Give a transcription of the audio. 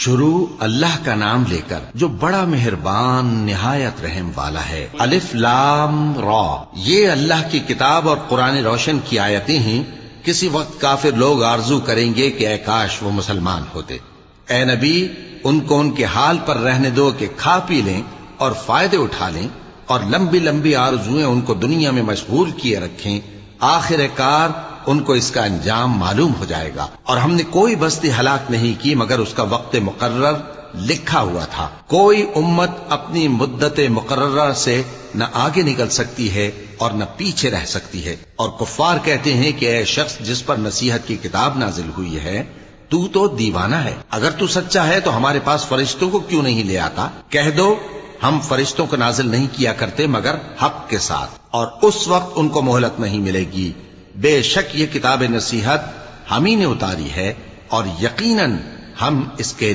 شروع اللہ کا نام لے کر جو بڑا مہربان نہایت رحم والا ہے۔ الف لام را، یہ اللہ کی کتاب اور قرآن روشن کی آیتیں ہیں۔ کسی وقت کافر لوگ آرزو کریں گے کہ اے کاش وہ مسلمان ہوتے۔ اے نبی، ان کو ان کے حال پر رہنے دو کہ کھا پی لیں اور فائدے اٹھا لیں، اور لمبی لمبی آرزویں ان کو دنیا میں مشغول کیے رکھیں۔ آخر کار ان کو اس کا انجام معلوم ہو جائے گا۔ اور ہم نے کوئی بستی ہلاک نہیں کی مگر اس کا وقت مقرر لکھا ہوا تھا۔ کوئی امت اپنی مدت مقررہ سے نہ آگے نکل سکتی ہے اور نہ پیچھے رہ سکتی ہے۔ اور کفار کہتے ہیں کہ اے شخص جس پر نصیحت کی کتاب نازل ہوئی ہے، تو دیوانہ ہے۔ اگر تو سچا ہے تو ہمارے پاس فرشتوں کو کیوں نہیں لے آتا؟ کہہ دو ہم فرشتوں کو نازل نہیں کیا کرتے مگر حق کے ساتھ، اور اس وقت ان کو مہلت نہیں ملے گی۔ بے شک یہ کتاب نصیحت ہم ہی نے اتاری ہے، اور یقیناً ہم اس کے